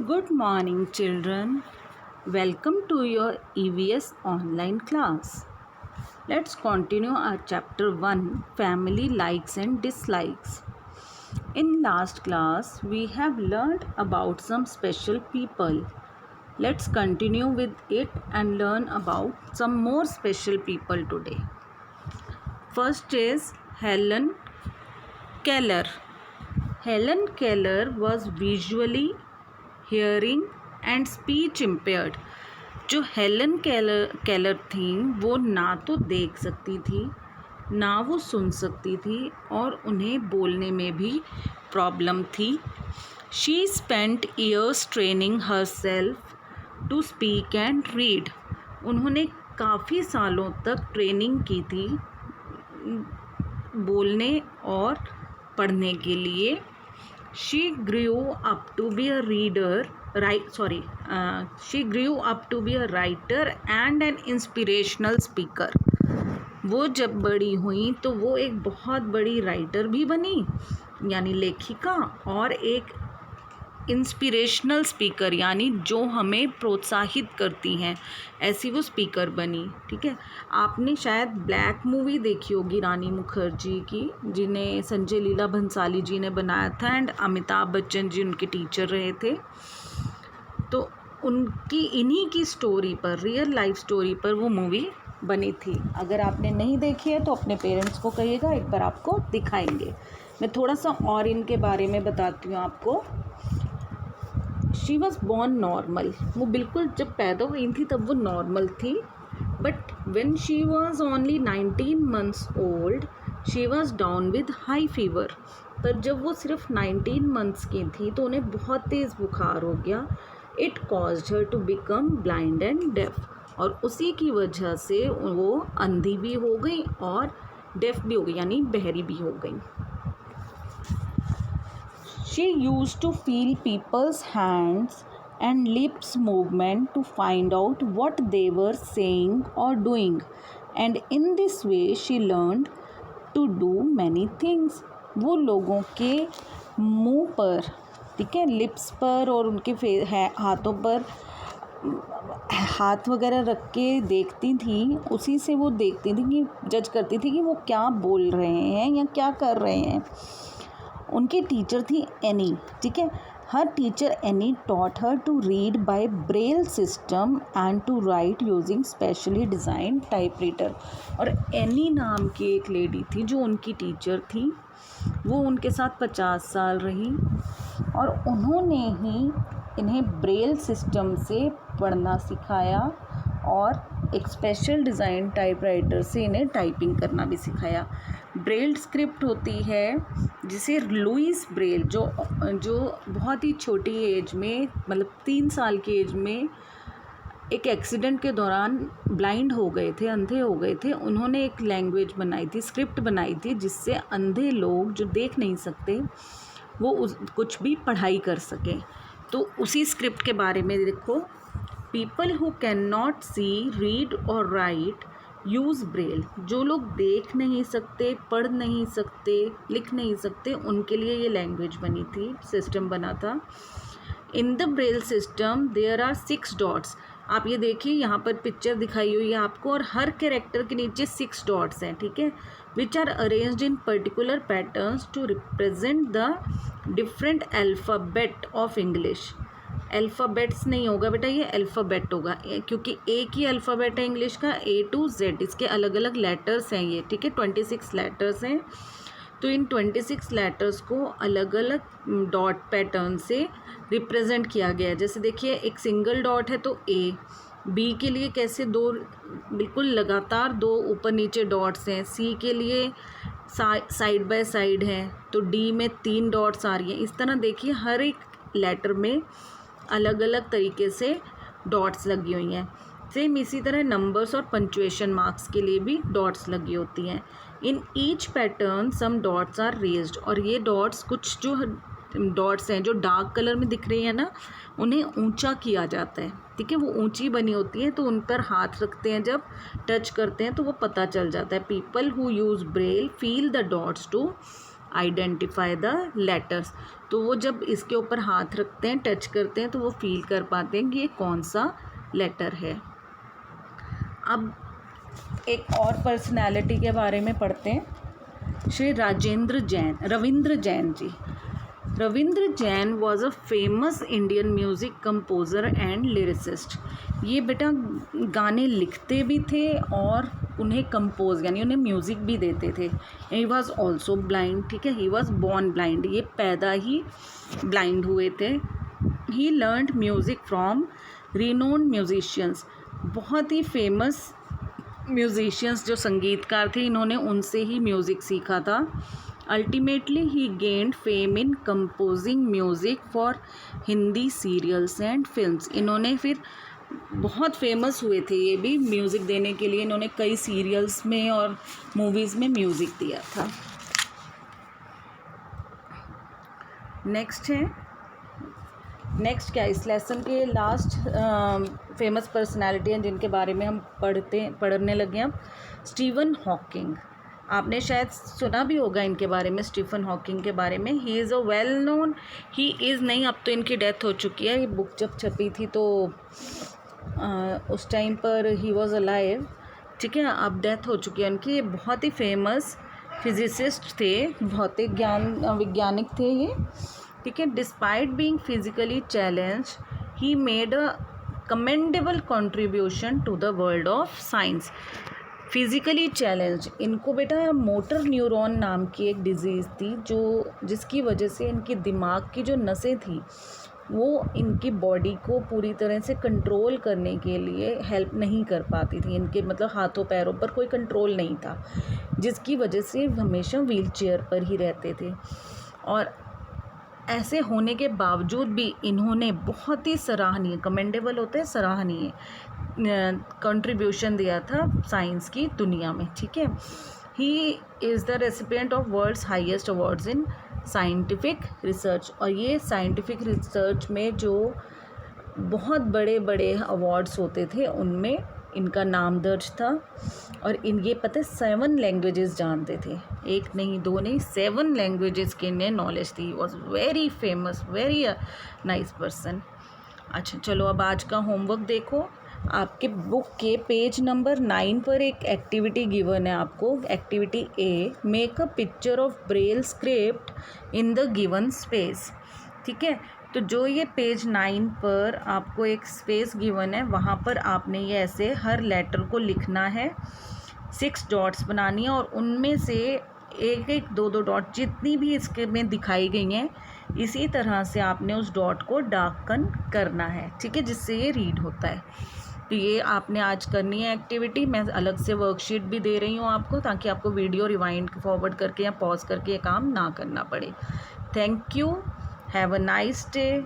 Good morning, children. Welcome to your EVS online class. Let's continue our chapter 1 Family Likes and Dislikes. In last class, we have learned about some special people. Let's continue with it and learn about some more special people today. First is Helen Keller. Helen Keller was visually, hearing and speech impaired. जो Helen Keller थी वो ना तो देख सकती थी ना वो सुन सकती थी और उन्हें बोलने में भी प्रॉब्लम थी. She spent years training herself to speak and read. उन्होंने काफ़ी सालों तक ट्रेनिंग की थी बोलने और पढ़ने के लिए. She grew up to be a writer and an inspirational speaker. वो जब बड़ी हुई तो वो एक बहुत बड़ी राइटर भी बनी यानी लेखिका और एक इंस्पिरेशनल स्पीकर यानी जो हमें प्रोत्साहित करती हैं ऐसी वो स्पीकर बनी. ठीक है, आपने शायद ब्लैक मूवी देखी होगी रानी मुखर्जी की जिन्हें संजय लीला भंसाली जी ने बनाया था एंड अमिताभ बच्चन जी उनके टीचर रहे थे. तो उनकी इन्हीं की स्टोरी पर रियल लाइफ स्टोरी पर वो मूवी बनी थी. अगर आपने नहीं देखी है तो अपने पेरेंट्स को कहिएगा, एक बार आपको दिखाएंगे. मैं थोड़ा सा और इनके बारे में बताती हूँ आपको. She was born normal. वो बिल्कुल जब पैदा हुई थी तब वो नॉर्मल थी. But when she was only 19 months old she was down with high fever. पर जब वो सिर्फ 19 months की थी तो उन्हें बहुत तेज़ बुखार हो गया. It caused her to become blind and deaf. और उसी की वजह से वो अंधी भी हो गई और डेफ भी हो गई यानी बहरी भी हो गई. She used to feel people's hands and lips movement to find out what they were saying or doing, and in this way she learned to do many things. वो लोगों के मुंह पर, ठीक है, लिप्स पर और उनके हाथों पर हाथ वगैरह रख के देखती थी. उसी से वो देखती थी कि जज करती थी कि वो क्या बोल रहे हैं या क्या कर रहे हैं. उनकी टीचर थी एनी. ठीक है, her teacher Annie taught her to read by Braille system and to write using specially designed typewriter. और एनी नाम की एक लेडी थी जो उनकी टीचर थी. वो उनके साथ 50 साल रही और उन्होंने ही इन्हें ब्रेल सिस्टम से पढ़ना सिखाया और एक स्पेशल डिज़ाइन टाइपराइटर से इन्हें टाइपिंग करना भी सिखाया. ब्रेल स्क्रिप्ट होती है जिसे लुइस ब्रेल जो बहुत ही छोटी एज में मतलब 3 साल की एज में एक एक्सीडेंट के दौरान ब्लाइंड हो गए थे, अंधे हो गए थे. उन्होंने एक लैंग्वेज बनाई थी, स्क्रिप्ट बनाई थी जिससे अंधे लोग जो देख नहीं सकते वो कुछ भी पढ़ाई कर सकें. तो उसी स्क्रिप्ट के बारे में देखो. People who can not see, read और राइट यूज़ ब्रेल. जो लोग देख नहीं सकते, पढ़ नहीं सकते, लिख नहीं सकते उनके लिए ये लैंग्वेज बनी थी, सिस्टम बना था. In the Braille system there are 6 dots. आप ये देखिए यहाँ पर पिक्चर दिखाई हुई है आपको और हर कैरेक्टर के नीचे 6 डॉट्स हैं. ठीक है, which are arranged in particular patterns to represent the different alphabet of English. Alphabets नहीं होगा बेटा, ये अल्फ़ाबेट होगा क्योंकि एक ही अल्फ़ाबेट है इंग्लिश का A to Z. इसके अलग अलग लेटर्स हैं ये. ठीक है, 26 लेटर्स हैं. तो इन 26 लेटर्स को अलग अलग डॉट पैटर्न से रिप्रेजेंट किया गया है. जैसे देखिए एक सिंगल डॉट है तो A. B के लिए कैसे 2 बिल्कुल लगातार 2 ऊपर नीचे डॉट्स हैं. C के लिए साइड बाय साइड हैं तो D में 3 डॉट्स आ रही हैं. इस तरह देखिए हर एक लेटर में अलग अलग तरीके से डॉट्स लगी हुई हैं. सेम इसी तरह नंबर्स और पंक्चुएशन मार्क्स के लिए भी डॉट्स लगी होती हैं. In each pattern some dots are raised. और ये डॉट्स कुछ जो डॉट्स हैं जो डार्क कलर में दिख रही हैं ना उन्हें ऊंचा किया जाता है. ठीक है, वो ऊंची बनी होती है तो उन पर हाथ रखते हैं, जब टच करते हैं तो वो पता चल जाता है. People who use braille feel the dots to identify the letters. तो वो जब इसके ऊपर हाथ रखते हैं, टच करते हैं, तो वो फील कर पाते हैं कि ये कौन सा लेटर है। अब एक और पर्सनालिटी के बारे में पढ़ते हैं, Shri Ravindra Jain ji. Ravindra Jain was a famous Indian music composer and lyricist. ये बेटा गाने लिखते भी थे और उन्हें कंपोज यानी उन्हें म्यूज़िक भी देते थे। ही वॉज ऑल्सो ब्लाइंड, ठीक है, ही वॉज बॉर्न ब्लाइंड, ये पैदा ही ब्लाइंड हुए थे। He learned music from renowned musicians, बहुत ही फेमस म्यूजिशियंस जो संगीतकार थे, इन्होंने उनसे ही म्यूज़िक सीखा था। Ultimately he gained fame in composing music for Hindi serials and films. इन्होंने फिर बहुत फेमस हुए थे ये भी म्यूज़िक देने के लिए, इन्होंने कई सीरियल्स में और मूवीज़ में म्यूज़िक दिया था। नेक्स्ट क्या इस लेसन के लास्ट फेमस पर्सनालिटी हैं जिनके बारे में हम पढ़ने लगे हैं। स्टीफन हॉकिंग, आपने शायद सुना भी होगा इनके बारे में, स्टीफन हॉकिंग के बारे में। He is a well known, he is नहीं, अब तो इनकी डेथ हो चुकी है। ये बुक जब छपी थी तो उस टाइम पर ही वॉज अलाइव, ठीक है, अब डेथ हो चुकी है उनकी। ये बहुत ही फेमस फिजिसिस्ट थे, भौतिक वैज्ञानिक थे ये, ठीक है। Despite being physically challenge he made a commendable contribution to the world of science. Physically challenge, इनको बेटा मोटर न्यूरॉन नाम की एक डिज़ीज़ थी जिसकी वजह से इनके दिमाग की जो नसें थी वो इनकी बॉडी को पूरी तरह से कंट्रोल करने के लिए हेल्प नहीं कर पाती थी। इनके मतलब हाथों पैरों पर कोई कंट्रोल नहीं था, जिसकी वजह से हमेशा व्हील चेयर पर ही रहते थे। और ऐसे होने के बावजूद भी इन्होंने बहुत ही सराहनीय, कमेंडेबल होते हैं, सराहनीय कंट्रीब्यूशन दिया था साइंस की दुनिया में, ठीक है। He is the recipient of world's highest awards in scientific research. और ये साइंटिफिक रिसर्च में जो बहुत बड़े बड़े अवार्ड्स होते थे उनमें इनका नाम दर्ज था। और ये पता है 7 लैंग्वेजेस जानते थे, एक नहीं दो नहीं, 7 लैंग्वेजेस की इन्हें नॉलेज थी। Was very famous, very nice person. अच्छा चलो अब आज का होमवर्क देखो। आपके बुक के पेज नंबर 9 पर एक एक्टिविटी गिवन है आपको। Activity A, make a picture of Braille script in the given space, ठीक है। तो जो ये पेज 9 पर आपको एक स्पेस गिवन है, वहाँ पर आपने ये ऐसे हर लेटर को लिखना है, 6 डॉट्स बनानी है और उनमें से एक एक दो दो डॉट जितनी भी इसके में दिखाई गई हैं इसी तरह से आपने उस डॉट को डार्कन करना है, ठीक है, जिससे ये रीड होता है। तो ये आपने आज करनी है एक्टिविटी। मैं अलग से वर्कशीट भी दे रही हूँ आपको, ताकि आपको वीडियो रिवाइंड फॉरवर्ड करके या पॉज करके ये काम ना करना पड़े। Thank you, have a nice day.